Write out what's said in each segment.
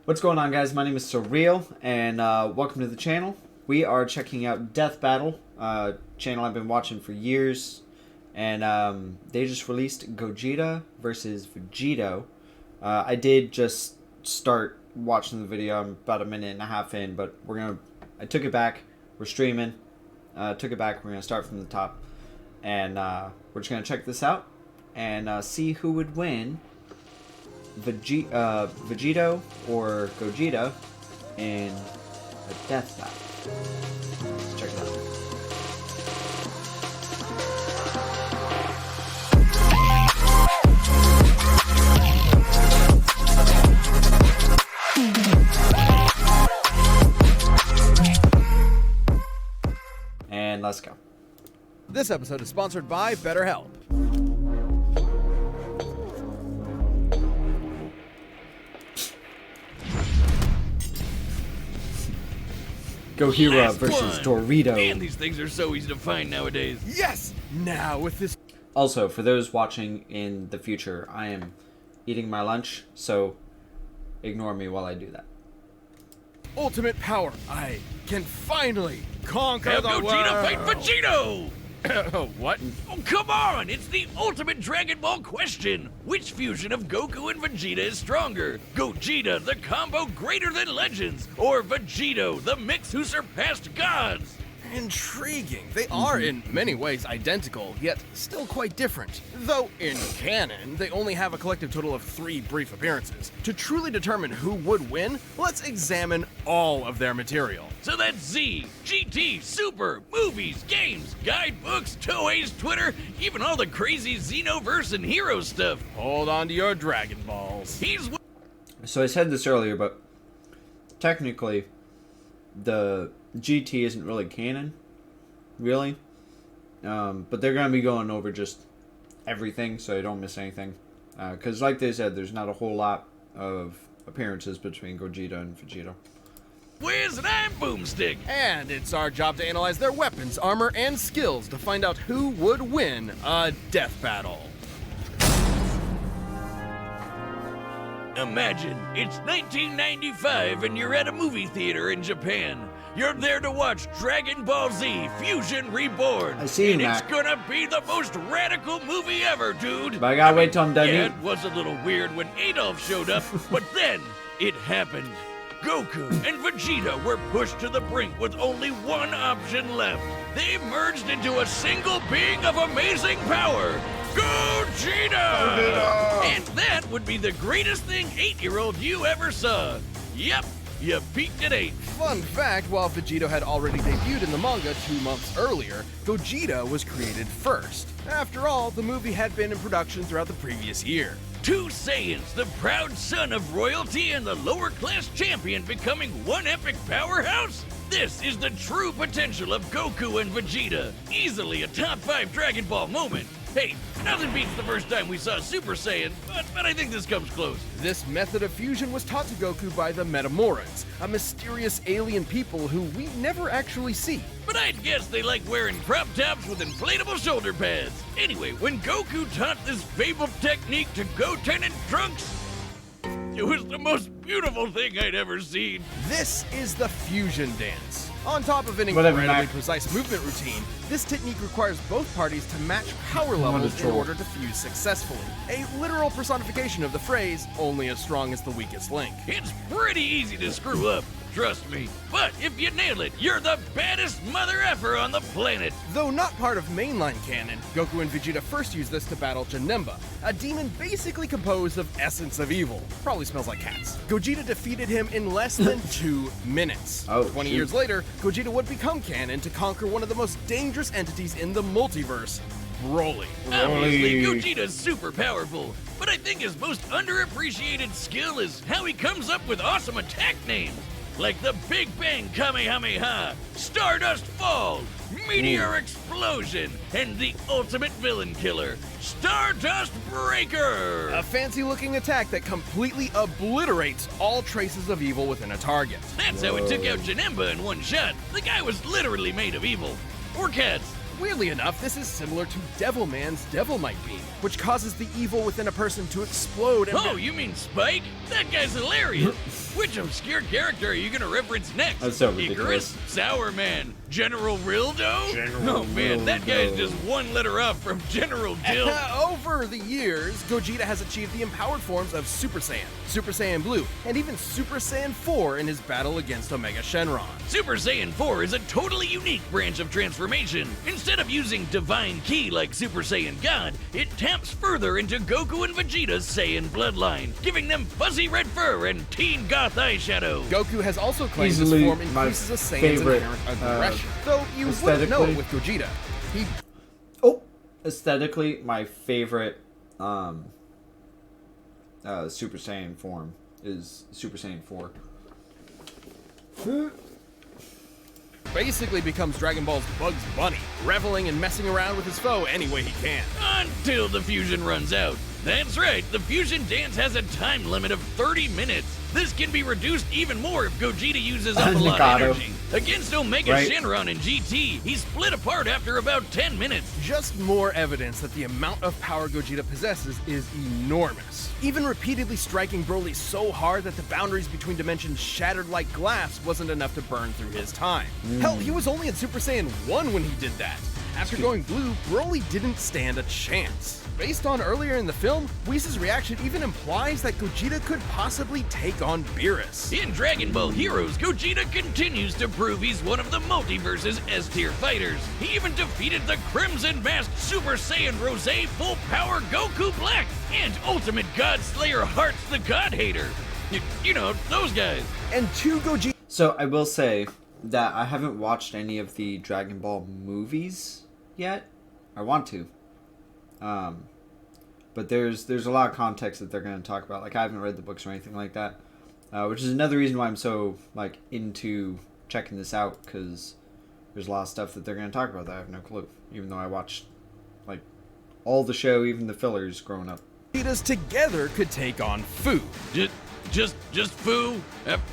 What's going on, guys? My name is Surreal, and welcome to the channel. We are checking out DeathBattle, channel I've been watching for years, and they just released Gogeta versus Vegito. I did just start watching the video. I'm about a minute and a half in, but I took it back. We're streaming. Took it back. We're gonna start from the top, and we're just gonna check this out and see who would win. Vegito or Gogeta in a death battle. Let's check it out. And let's go. This episode is sponsored by BetterHelp. Gogeta versus Dorito. Man, these things are so easy to find nowadays. Yes! Now with this... Also, for those watching in the future, I am eating my lunch, so ignore me while I do that. ultimate power, I can finally conquer Have the Gogeta world! fight Vegito! What? Oh, come on! It's the ultimate Dragon Ball question! Which fusion of Goku and Vegeta is stronger? Gogeta, the combo greater than legends, or Vegito, the mix who surpassed gods? Intriguing. They are in many ways identical, yet still quite different. Though in canon, they only have a collective total of 3 brief appearances. To truly determine who would win, let's examine all of their material. So that's Z, GT, Super, movies, games, guidebooks, toys, Twitter, even all the crazy Xenoverse and hero stuff. Hold on to your Dragon Balls. So I said this earlier, but technically, the GT isn't really canon, really. But they're going to be going over just everything, so you don't miss anything. Because like they said, there's not a whole lot of appearances between Gogeta and Vegito. Whiz and I'm Boomstick. And it's our job to analyze their weapons, armor, and skills to find out who would win a death battle. Imagine, it's 1995 and you're at a movie theater in Japan. You're there to watch Dragon Ball Z Fusion Reborn. I see you, and Mac. it's gonna be the most radical movie ever, dude. But I gotta wait till I'm done Yeah, eating. it was a little weird when Adolf showed up, but then it happened. Goku and Vegeta were pushed to the brink with only one option left. They merged into a single being of amazing power, Gogeta! And that would be the greatest thing 8-year-old you ever saw. Yep, you peaked at 8. Fun fact, while Vegito had already debuted in the manga 2 months earlier, Gogeta was created first. After all, the movie had been in production throughout the previous year. 2 Saiyans, the proud son of royalty and the lower-class champion becoming one epic powerhouse? This is the true potential of Goku and Vegeta. Easily a top 5 Dragon Ball moment. Hey, nothing beats the first time we saw Super Saiyan, but I think this comes close. This method of fusion was taught to Goku by the Metamorans, a mysterious alien people who we never actually see. But I'd guess they like wearing crop tops with inflatable shoulder pads. Anyway, when Goku taught this fabled technique to Goten and Trunks, it was the most beautiful thing I'd ever seen. This is the fusion dance. On top of an Whatever, incredibly Mac. precise movement routine, this technique requires both parties to match power levels in troll. order to fuse successfully. A literal personification of the phrase, only as strong as the weakest link. It's pretty easy to screw up, trust me. But if you nail it, you're the baddest mother effer on the planet. Though not part of mainline canon, Goku and Vegeta first used this to battle Janemba, a demon basically composed of essence of evil. Probably smells like cats. Gogeta defeated him in less than 2 minutes. Oh, 20 shoot. years later, Gogeta would become canon to conquer one of the most dangerous entities in the multiverse, Broly. Obviously, Gogeta's super powerful, but I think his most underappreciated skill is how he comes up with awesome attack names. Like the Big Bang Kamehameha, Stardust Fall, Meteor Explosion, and the ultimate villain killer, Stardust Breaker! A fancy-looking attack that completely obliterates all traces of evil within a target. That's how it took out Janemba in one shot. The guy was literally made of evil. Or cats. Weirdly enough, this is similar to Devilman's Devil Might Beam, which causes the evil within a person to explode and... Oh, you mean Spike? That guy's hilarious. Which obscure character are you gonna reference next? That's so ridiculous. Icarus? Sour Man? General Rildo? Oh man, that guy's just one letter off from General Dill. Over the years, Gogeta has achieved the empowered forms of Super Saiyan, Super Saiyan Blue, and even Super Saiyan 4 in his battle against Omega Shenron. Super Saiyan 4 is a totally unique branch of transformation. Instead of using Divine Ki like Super Saiyan God, it taps further into Goku and Vegeta's Saiyan bloodline, giving them fuzzy red fur and teen goth eyeshadow. Goku has also claimed this Easily form my increases a Saiyan's favorite, inherent aggression, though you wouldn't know it with Gogeta. Aesthetically, my favorite Super Saiyan form is Super Saiyan 4. Basically becomes Dragon Ball's Bugs Bunny, reveling and messing around with his foe any way he can. Until the fusion runs out. That's right, the fusion dance has a time limit of 30 minutes. This can be reduced even more if Gogeta uses up a lot of energy. Against Omega Shenron and GT, he split apart after about 10 minutes. Just more evidence that the amount of power Gogeta possesses is enormous. Even repeatedly striking Broly so hard that the boundaries between dimensions shattered like glass wasn't enough to burn through his time. Hell, he was only in Super Saiyan 1 when he did that. After going blue, Broly didn't stand a chance. Based on earlier in the film, Whis' reaction even implies that Gogeta could possibly take on Beerus. In Dragon Ball Heroes, Gogeta continues to prove he's one of the multiverse's S-tier fighters. He even defeated the Crimson Masked Super Saiyan Rose Full Power Goku Black and Ultimate God Slayer Hearts the God Hater. You know, those guys. And two Gogeta... So I will say that I haven't watched any of the Dragon Ball movies yet. I want to. But there's a lot of context that they're going to talk about. Like, I haven't read the books or anything like that, which is another reason why I'm so like into checking this out, because there's a lot of stuff that they're going to talk about that I have no clue, even though I watched like all the show, even the fillers growing up. Gogetas together could take on Fu. Just Fu?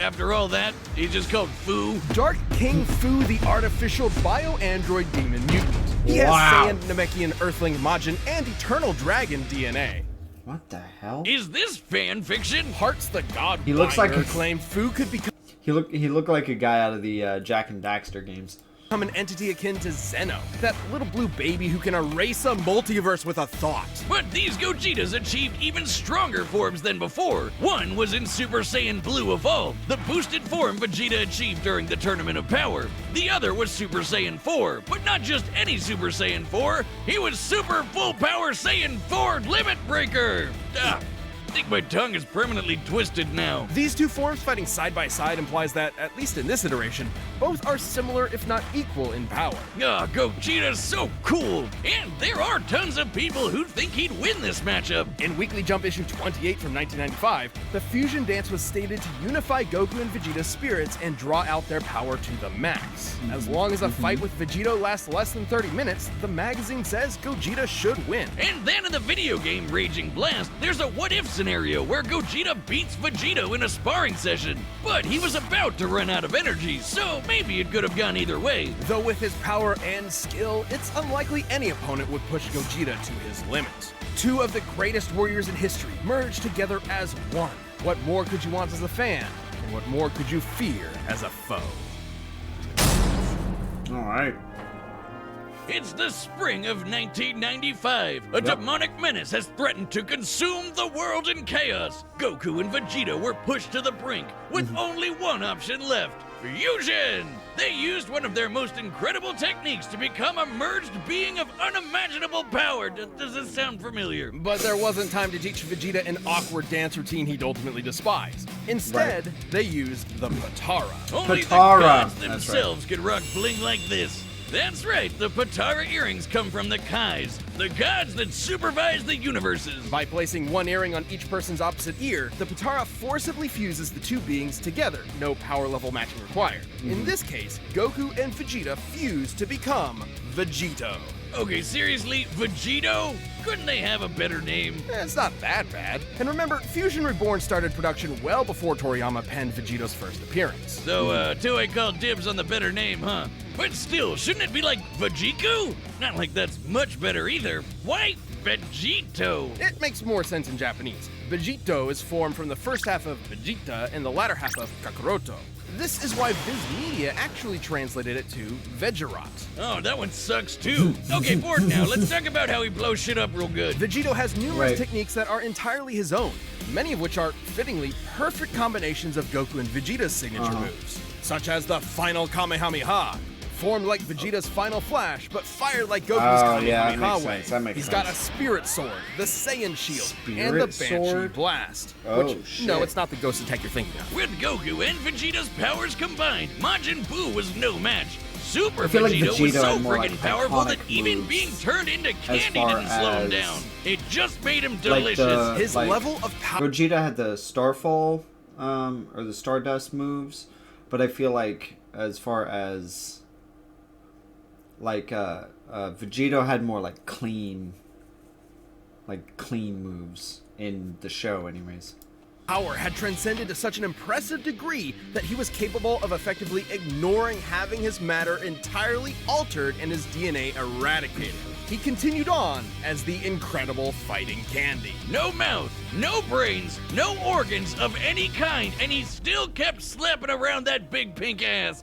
After all that, he's just called Fu? Dark King Fu, the artificial bio-android demon mutant. He has Saiyan, Namekian, Earthling, Majin, and Eternal Dragon DNA. What the hell? Is this fan fiction? Hearts the God He looks like a claimed Fu could become... He looked like a guy out of the Jack and Daxter games. An entity akin to Zeno, that little blue baby who can erase a multiverse with a thought. But these Gogetas achieved even stronger forms than before. One was in Super Saiyan Blue Evolved, the boosted form Vegeta achieved during the Tournament of Power. The other was Super Saiyan 4, but not just any Super Saiyan 4. He was Super Full Power Saiyan 4 Limit Breaker. I think my tongue is permanently twisted now. These two forms fighting side by side implies that, at least in this iteration, both are similar if not equal in power. Gogeta's so cool! And there are tons of people who think he'd win this matchup. In Weekly Jump issue 28 from 1995, the fusion dance was stated to unify Goku and Vegeta's spirits and draw out their power to the max. As long as a fight with Vegito lasts less than 30 minutes, the magazine says Gogeta should win. And then in the video game Raging Blast, there's a what-if scenario where Gogeta beats Vegito in a sparring session. But he was about to run out of energy, so maybe it could have gone either way. Though with his power and skill, it's unlikely any opponent would push Gogeta to his limit. Two of the greatest warriors in history merged together as one. What more could you want as a fan? And what more could you fear as a foe? Alright. It's the spring of 1995. A demonic menace has threatened to consume the world in chaos. Goku and Vegeta were pushed to the brink with only one option left: fusion! They used one of their most incredible techniques to become a merged being of unimaginable power. Does this sound familiar? But there wasn't time to teach Vegeta an awkward dance routine he'd ultimately despise. Instead, they used the Potara. Only the gods themselves could rock bling like this. That's right, the Potara earrings come from the Kais. the gods that supervise the universes. By placing one earring on each person's opposite ear, the Potara forcibly fuses the two beings together, no power level matching required. In this case, Goku and Vegeta fuse to become Vegito. Okay, seriously, Vegito? Couldn't they have a better name? It's not that bad. And remember, Fusion Reborn started production well before Toriyama penned Vegito's first appearance. So, Toei called dibs on the better name, huh? But still, shouldn't it be like Vegiko? Not like that's much better either. Why Vegito? It makes more sense in Japanese. Vegito is formed from the first half of Vegeta and the latter half of Kakaroto. This is why Viz Media actually translated it to Vegerot. Oh, that one sucks too. Okay, bored now. Let's talk about how he blows shit up real good. Vegito has numerous techniques that are entirely his own, many of which are, fittingly, perfect combinations of Goku and Vegeta's signature moves, such as the Final Kamehameha, formed like Vegeta's Final Flash, but fired like Goku's Kamehameha way. He's got a Spirit Sword, the Saiyan Shield, and the Banshee Blast. No, it's not the Ghost attack you're thinking of. With Goku and Vegeta's powers combined, Majin Buu was no match. Super feel like Vegito was Vegeta so had more, freaking like, powerful that iconic even moves being turned into candy far didn't slow him as, down. It just made him like delicious. His level of power. Gogeta had the Starfall, or the Stardust moves, but I feel like as far as like Vegito had more like clean moves in the show, anyways. Power had transcended to such an impressive degree that he was capable of effectively ignoring having his matter entirely altered and his DNA eradicated. He continued on as the incredible fighting candy. No mouth, no brains, no organs of any kind, and he still kept slapping around that big pink ass.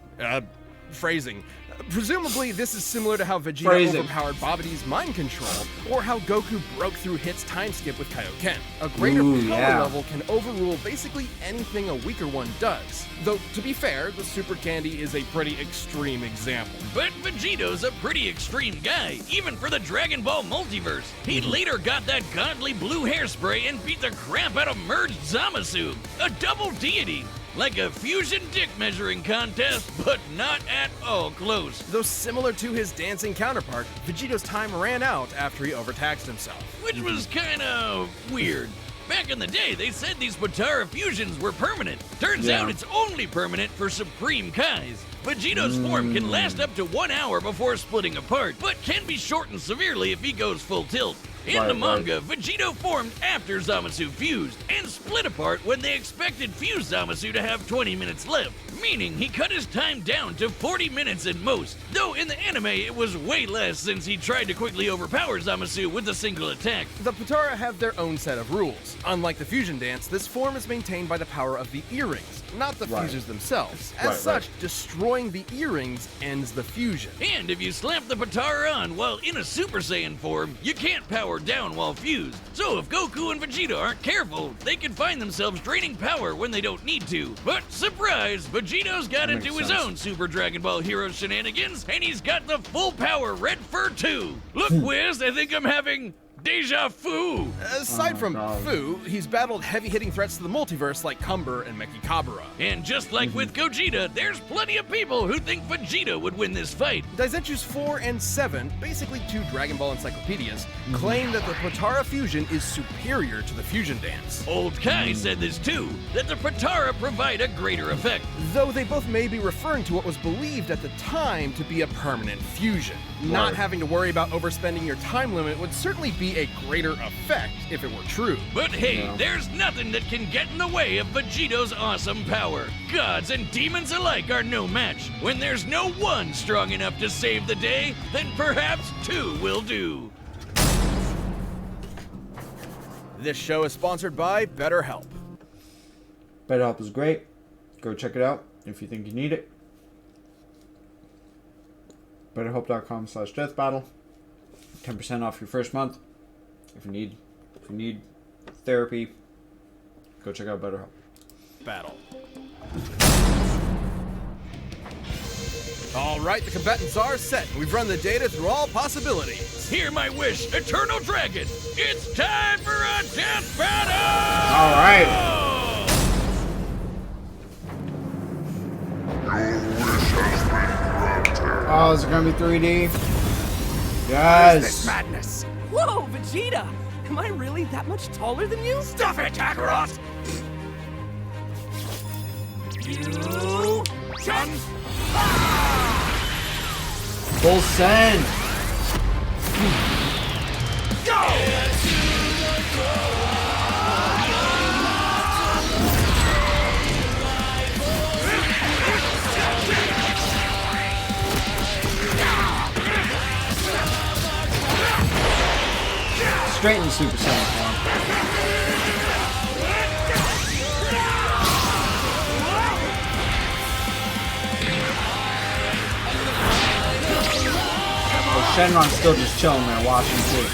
Phrasing. Presumably, this is similar to how Vegeta overpowered Babidi's mind control, or how Goku broke through Hit's time skip with Kaioken. A greater power level can overrule basically anything a weaker one does. Though, to be fair, the Super Candy is a pretty extreme example. But Vegito's a pretty extreme guy, even for the Dragon Ball multiverse. He later got that godly blue hairspray and beat the crap out of merged Zamasu, a double deity. Like a fusion dick measuring contest, but not at all close. Though similar to his dancing counterpart, Vegito's time ran out after he overtaxed himself. Which was kinda weird. Back in the day, they said these Potara fusions were permanent. Turns out it's only permanent for Supreme Kais. Vegito's form can last up to 1 hour before splitting apart, but can be shortened severely if he goes full tilt. In the manga, Vegito formed after Zamasu fused, and split apart when they expected fused Zamasu to have 20 minutes left, meaning he cut his time down to 40 minutes at most, though in the anime it was way less since he tried to quickly overpower Zamasu with a single attack. The Potara have their own set of rules. Unlike the fusion dance, this form is maintained by the power of the earrings, not the fusers themselves. As such, destroying the earrings ends the fusion. And if you slap the Potara on while in a Super Saiyan form, you can't power down while fused. So if Goku and Vegeta aren't careful, they can find themselves draining power when they don't need to. But surprise, Vegito's got into his own Super Dragon Ball Hero shenanigans, and he's got the full power Red Fur 2. Look, Wiz, I think I'm having deja vu. Aside from Fu, he's battled heavy-hitting threats to the multiverse like Cumber and Mechikabura. And just like with Gogeta, there's plenty of people who think Vegeta would win this fight. Daisetsu's 4 and 7, basically 2 Dragon Ball encyclopedias, claim that the Potara fusion is superior to the fusion dance. Old Kai said this too, that the Potara provide a greater effect. Though they both may be referring to what was believed at the time to be a permanent fusion. Not having to worry about overspending your time limit would certainly be a greater effect if it were true. But hey, there's nothing that can get in the way of Vegito's awesome power. Gods and demons alike are no match. When there's no one strong enough to save the day, then perhaps 2 will do. This show is sponsored by BetterHelp. BetterHelp is great. Go check it out if you think you need it. BetterHelp.com/DeathBattle. 10% off your first month. If you need therapy, go check out BetterHelp. Battle. All right, the combatants are set. We've run the data through all possibilities. Hear my wish, Eternal Dragon. It's time for a death battle! All right. Oh, is it gonna be 3D? Yes. Madness. Whoa, Vegeta! Am I really that much taller than you? Stuff it, Kakarot! You... Chance! Full send! Straight into Super Saiyan form. Oh, Shenron's still just chilling there watching too.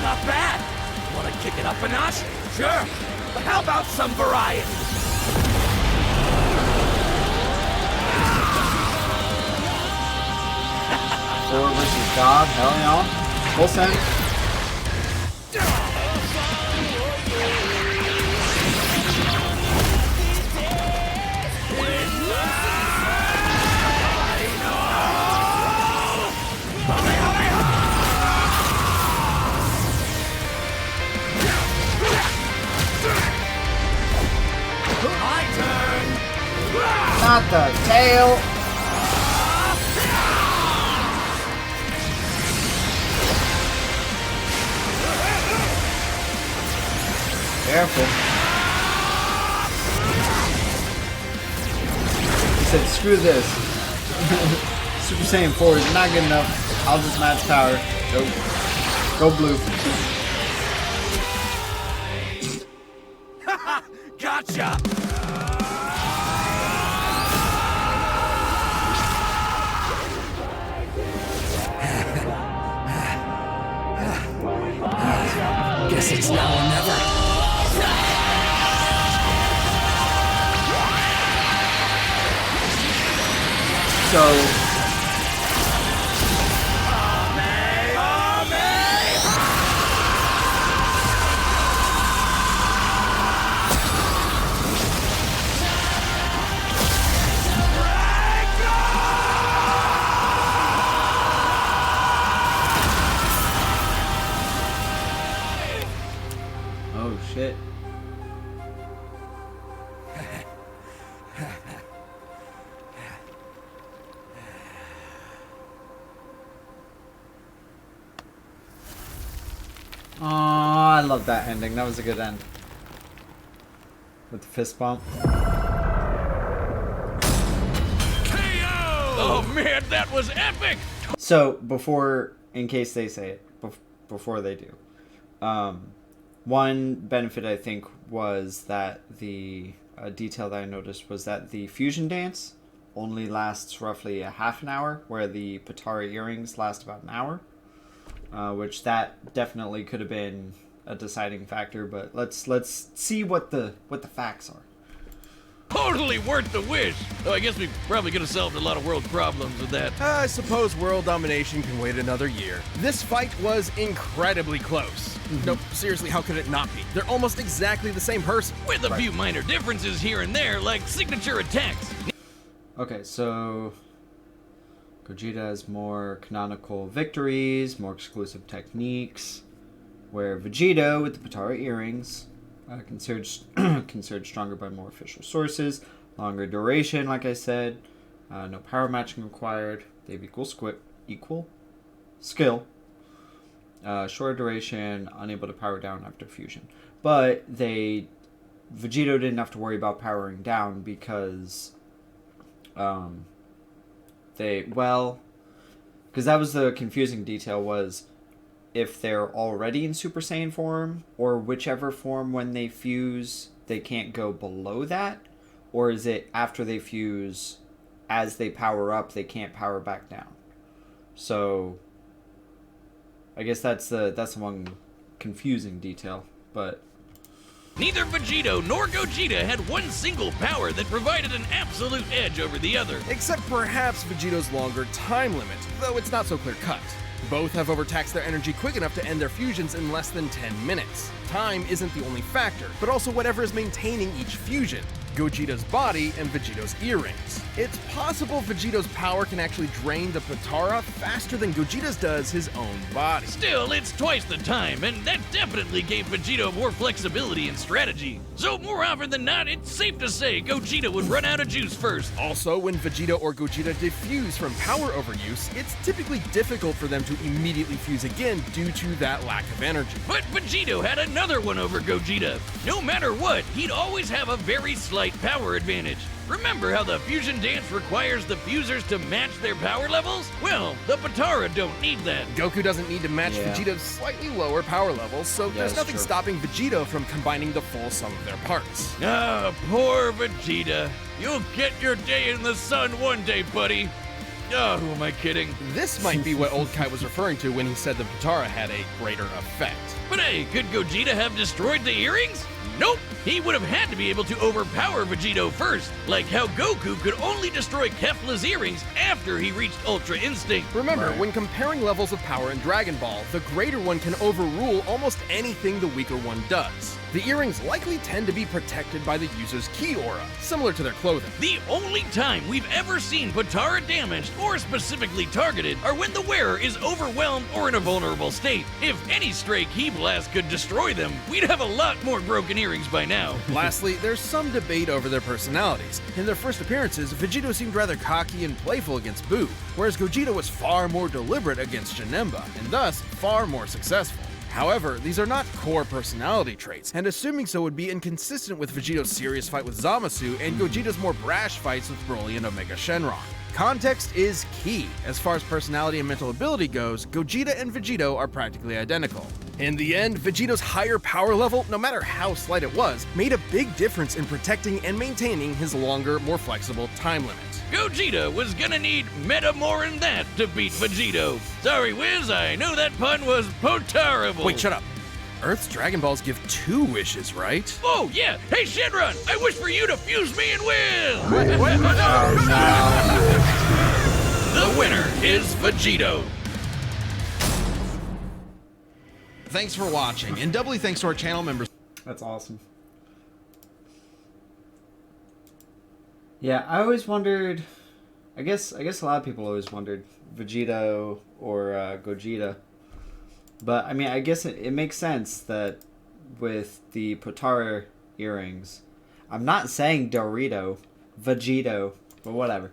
Not bad! Wanna kick it up a notch? Sure! But how about some variety? 4 versus God, hell yeah. Full send. My turn! Not the tail. Careful. He said, screw this. Super Saiyan 4 is not good enough. I'll just match power. Go blue. Gotcha! Guess it's now or never. So, oh shit. Oh, I love that ending. That was a good end. With the fist bump. Oh man, that was epic! So, before, in case they say it, before they do, one benefit I think was that the detail that I noticed was that the fusion dance only lasts roughly a half an hour, where the Potara earrings last about an hour. Which that definitely could have been a deciding factor, but let's see what the facts are. Totally worth the wish! Though I guess we probably could have solved a lot of world problems with that. I suppose world domination can wait another year. This fight was incredibly close. No, seriously, how could it not be? They're almost exactly the same person. With a few minor differences here and there, like signature attacks. Okay, so Gogeta has more canonical victories, more exclusive techniques, where Vegito with the Potara earrings considered stronger by more official sources, longer duration, like I said, no power matching required, they have equal skill, shorter duration, unable to power down after fusion. But Vegito didn't have to worry about powering down because because that was the confusing detail, was if they're already in Super Saiyan form, or whichever form when they fuse, they can't go below that, or is it after they fuse, as they power up, they can't power back down? So, I guess that's one confusing detail, but Neither Vegito nor Gogeta had one single power that provided an absolute edge over the other. Except perhaps Vegito's longer time limit, though it's not so clear-cut. Both have overtaxed their energy quick enough to end their fusions in less than 10 minutes. Time isn't the only factor, but also whatever is maintaining each fusion. Gogeta's body, and Vegito's earrings. It's possible Vegito's power can actually drain the Potara faster than Gogeta's does his own body. Still, it's twice the time, and that definitely gave Vegito more flexibility and strategy. So more often than not, it's safe to say Gogeta would run out of juice first. Also, when Vegito or Gogeta defuse from power overuse, it's typically difficult for them to immediately fuse again due to that lack of energy. But Vegito had another one over Gogeta. No matter what, he'd always have a very slight power advantage. Remember how the fusion dance requires the fusers to match their power levels? Well, the Potara don't need that. Goku doesn't need to match Vegito's slightly lower power levels, so there's nothing stopping Vegito from combining the full sum of their parts. Ah, poor Vegeta. You'll get your day in the sun one day, buddy. Oh, who am I kidding? This might be what Old Kai was referring to when he said the Potara had a greater effect. But hey, could Gogeta have destroyed the earrings? Nope! He would have had to be able to overpower Vegito first, like how Goku could only destroy Kefla's earrings after he reached Ultra Instinct. Remember, when comparing levels of power in Dragon Ball, the greater one can overrule almost anything the weaker one does. The earrings likely tend to be protected by the user's ki aura, similar to their clothing. The only time we've ever seen Potara damaged or specifically targeted are when the wearer is overwhelmed or in a vulnerable state. If any stray ki blast could destroy them, we'd have a lot more broken earrings by now. Lastly, there's some debate over their personalities. In their first appearances, Vegito seemed rather cocky and playful against Buu, whereas Gogeta was far more deliberate against Janemba, and thus far more successful. However, these are not core personality traits, and assuming so would be inconsistent with Vegito's serious fight with Zamasu and Gogeta's more brash fights with Broly and Omega Shenron. Context is key. As far as personality and mental ability goes, Gogeta and Vegito are practically identical. In the end, Vegito's higher power level, no matter how slight it was, made a big difference in protecting and maintaining his longer, more flexible time limit. Gogeta was gonna need meta more than that to beat Vegito. Sorry, Wiz, I know that pun was Potara-able. Wait, shut up. Earth's Dragon Balls give 2 wishes, right? Oh, yeah. Hey, Shenron, I wish for you to fuse me and win. What? The winner is Vegito. Thanks for watching, and doubly thanks to our channel members. That's awesome. Yeah, I always wondered, I guess a lot of people always wondered Vegito or Gogeta. But, I mean, I guess it makes sense that with the Potara earrings, I'm not saying Dorito, Vegito, but whatever.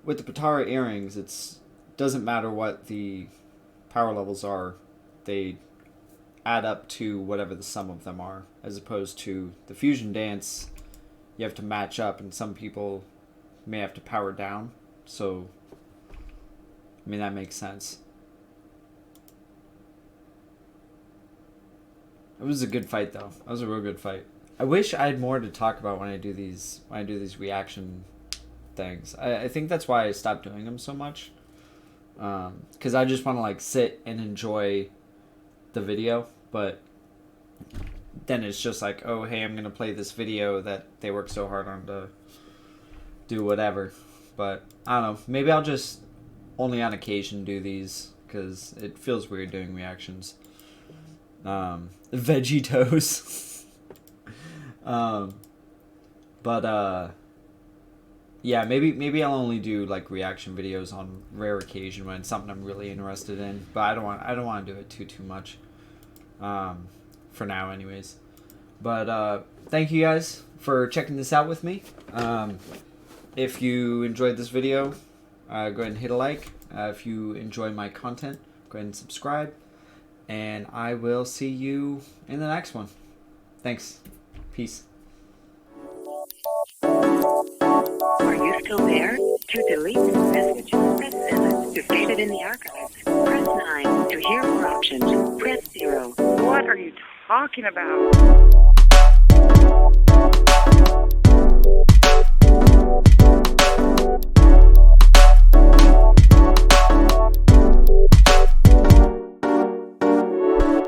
With the Potara earrings, it doesn't matter what the power levels are. They add up to whatever the sum of them are, as opposed to the fusion dance. You have to match up, and some people may have to power down. So, I mean, that makes sense. It was a good fight, though. That was a real good fight. I wish I had more to talk about when I do these reaction things. I think that's why I stopped doing them so much. Because I just want to like sit and enjoy the video, but then it's just like, oh hey, I'm gonna play this video that they worked so hard on to do whatever. But I don't know, maybe I'll just only on occasion do these because it feels weird doing reactions. Vegitos. Yeah, maybe I'll only do like reaction videos on rare occasion when it's something I'm really interested in. But I don't want to do it too much. For now, anyways. But thank you guys for checking this out with me. If you enjoyed this video, go ahead and hit a like. If you enjoy my content, go ahead and subscribe. And I will see you in the next one. Thanks. Peace. Are you still there? To delete this message, press 7. To save it in the archives, press 9. To hear more options, press 0. What are you talking about?